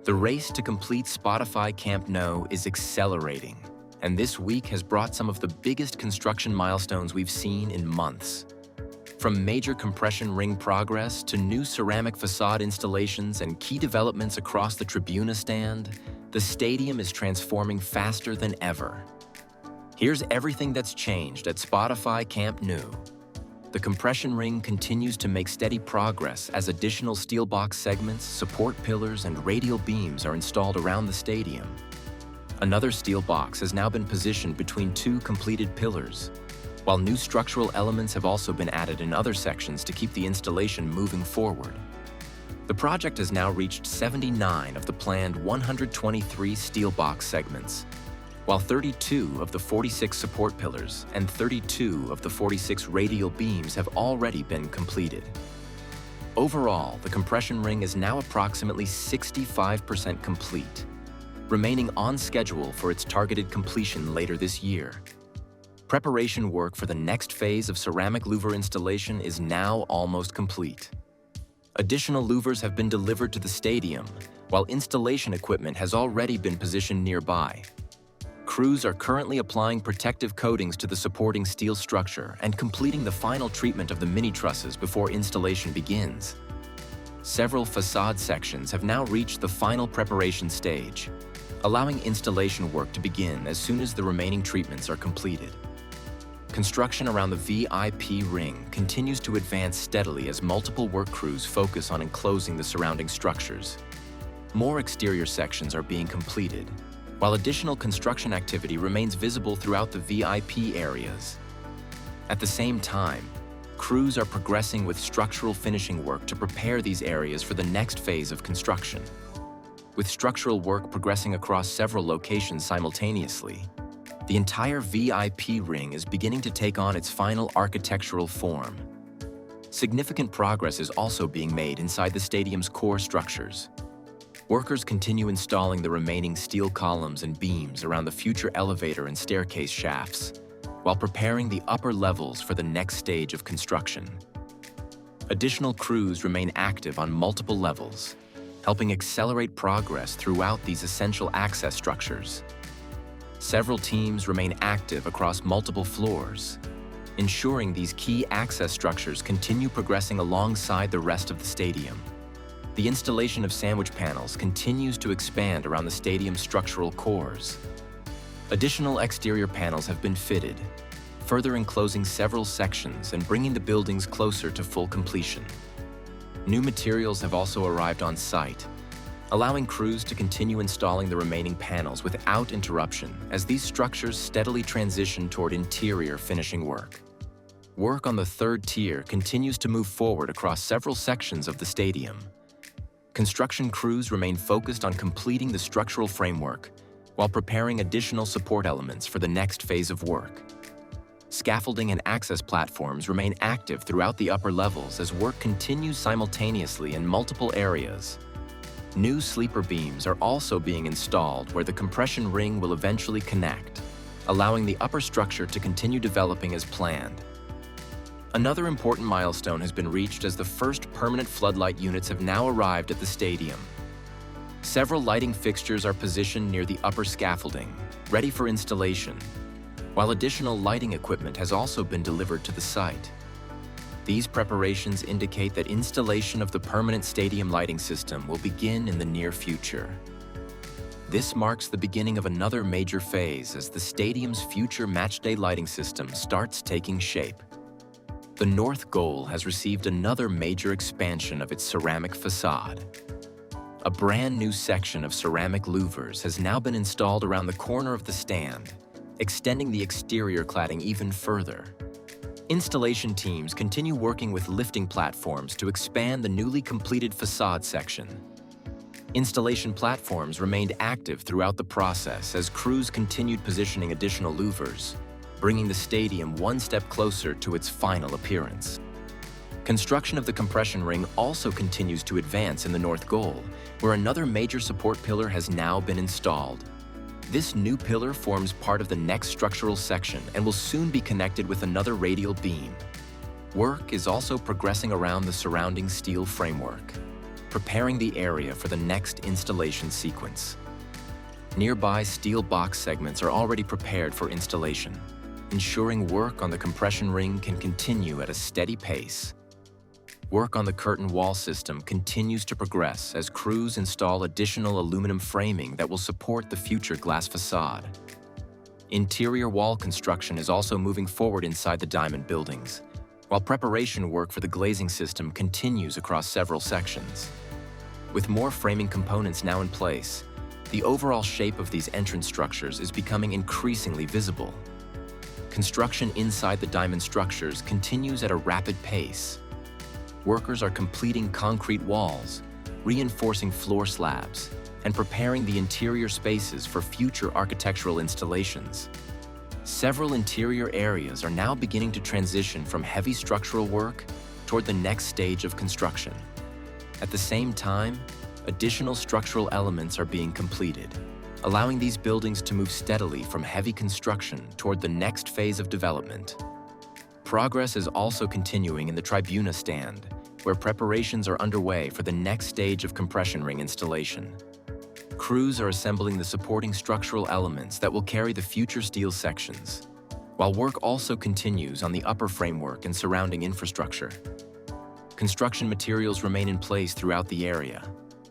The race to complete Spotify Camp Nou is accelerating, and this week has brought some of the biggest construction milestones we've seen in months. From major compression ring progress to new ceramic facade installations and key developments across the Tribuna Stand, the stadium is transforming faster than ever. Here's everything that's changed at Spotify Camp Nou. The compression ring continues to make steady progress as additional steel box segments, support pillars, and radial beams are installed around the stadium. Another steel box has now been positioned between two completed pillars, while new structural elements have also been added in other sections to keep the installation moving forward. The project has now reached 79 of the planned 123 steel box segments, while 32 of the 46 support pillars and 32 of the 46 radial beams have already been completed. Overall, the compression ring is now approximately 65% complete, remaining on schedule for its targeted completion later this year. Preparation work for the next phase of ceramic louver installation is now almost complete. Additional louvers have been delivered to the stadium, while installation equipment has already been positioned nearby. Crews are currently applying protective coatings to the supporting steel structure and completing the final treatment of the mini trusses before installation begins. Several facade sections have now reached the final preparation stage, allowing installation work to begin as soon as the remaining treatments are completed. Construction around the VIP ring continues to advance steadily as multiple work crews focus on enclosing the surrounding structures. More exterior sections are being completed, while additional construction activity remains visible throughout the VIP areas. At the same time, crews are progressing with structural finishing work to prepare these areas for the next phase of construction. With structural work progressing across several locations simultaneously, the entire VIP ring is beginning to take on its final architectural form. Significant progress is also being made inside the stadium's core structures. Workers continue installing the remaining steel columns and beams around the future elevator and staircase shafts, while preparing the upper levels for the next stage of construction. Additional crews remain active on multiple levels, helping accelerate progress throughout these essential access structures. Several teams remain active across multiple floors, ensuring these key access structures continue progressing alongside the rest of the stadium. The installation of sandwich panels continues to expand around the stadium's structural cores. Additional exterior panels have been fitted, further enclosing several sections and bringing the buildings closer to full completion. New materials have also arrived on site, allowing crews to continue installing the remaining panels without interruption as these structures steadily transition toward interior finishing work. Work on the third tier continues to move forward across several sections of the stadium. Construction crews remain focused on completing the structural framework while preparing additional support elements for the next phase of work. Scaffolding and access platforms remain active throughout the upper levels as work continues simultaneously in multiple areas. New sleeper beams are also being installed where the compression ring will eventually connect, allowing the upper structure to continue developing as planned. Another important milestone has been reached as the first permanent floodlight units have now arrived at the stadium. Several lighting fixtures are positioned near the upper scaffolding, ready for installation, while additional lighting equipment has also been delivered to the site. These preparations indicate that installation of the permanent stadium lighting system will begin in the near future. This marks the beginning of another major phase as the stadium's future matchday lighting system starts taking shape. The north goal has received another major expansion of its ceramic facade. A brand new section of ceramic louvers has now been installed around the corner of the stand, extending the exterior cladding even further. Installation teams continue working with lifting platforms to expand the newly completed facade section. Installation platforms remained active throughout the process as crews continued positioning additional louvers, bringing the stadium one step closer to its final appearance. Construction of the compression ring also continues to advance in the north goal, where another major support pillar has now been installed. This new pillar forms part of the next structural section and will soon be connected with another radial beam. Work is also progressing around the surrounding steel framework. preparing the area for the next installation sequence. Nearby steel box segments are already prepared for installation, ensuring work on the compression ring can continue at a steady pace. Work on the curtain wall system continues to progress as crews install additional aluminum framing that will support the future glass facade. Interior wall construction is also moving forward inside the diamond buildings, while preparation work for the glazing system continues across several sections. With more framing components now in place, the overall shape of these entrance structures is becoming increasingly visible. Construction inside the diamond structures continues at a rapid pace. Workers are completing concrete walls, reinforcing floor slabs, and preparing the interior spaces for future architectural installations. Several interior areas are now beginning to transition from heavy structural work toward the next stage of construction. At the same time, additional structural elements are being completed, allowing these buildings to move steadily from heavy construction toward the next phase of development. Progress is also continuing in the Tribuna Stand, where preparations are underway for the next stage of compression ring installation. Crews are assembling the supporting structural elements that will carry the future steel sections, while work also continues on the upper framework and surrounding infrastructure. Construction materials remain in place throughout the area,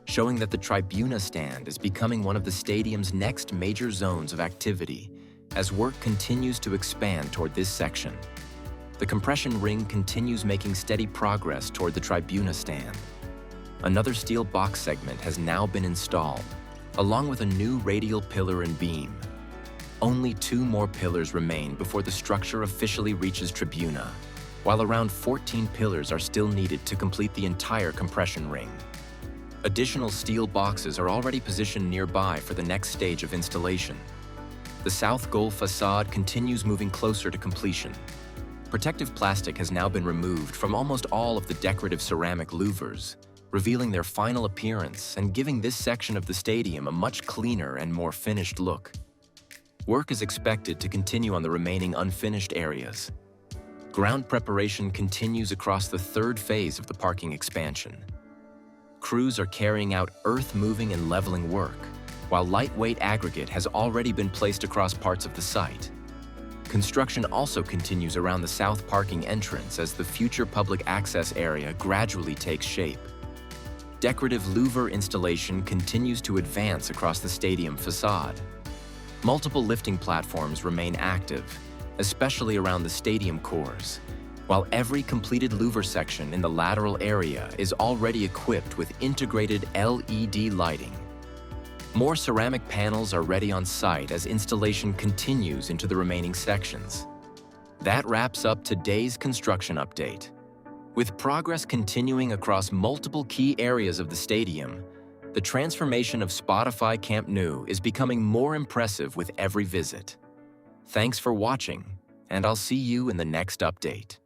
showing that the Tribuna Stand is becoming one of the stadium's next major zones of activity as work continues to expand toward this section. The compression ring continues making steady progress toward the Tribuna Stand. Another steel box segment has now been installed, along with a new radial pillar and beam. Only 2 more pillars remain before the structure officially reaches Tribuna, while around 14 pillars are still needed to complete the entire compression ring. Additional steel boxes are already positioned nearby for the next stage of installation. The south goal facade continues moving closer to completion. Protective plastic has now been removed from almost all of the decorative ceramic louvers, revealing their final appearance and giving this section of the stadium a much cleaner and more finished look. Work is expected to continue on the remaining unfinished areas. Ground preparation continues across the 3rd phase of the parking expansion. Crews are carrying out earth-moving and leveling work, while lightweight aggregate has already been placed across parts of the site. Construction also continues around the south parking entrance as the future public access area gradually takes shape. Decorative louver installation continues to advance across the stadium facade. Multiple lifting platforms remain active, especially around the stadium cores, while every completed louver section in the lateral area is already equipped with integrated LED lighting. More ceramic panels are ready on site as installation continues into the remaining sections. That wraps up today's construction update. With progress continuing across multiple key areas of the stadium, the transformation of Spotify Camp Nou is becoming more impressive with every visit. Thanks for watching, and I'll see you in the next update.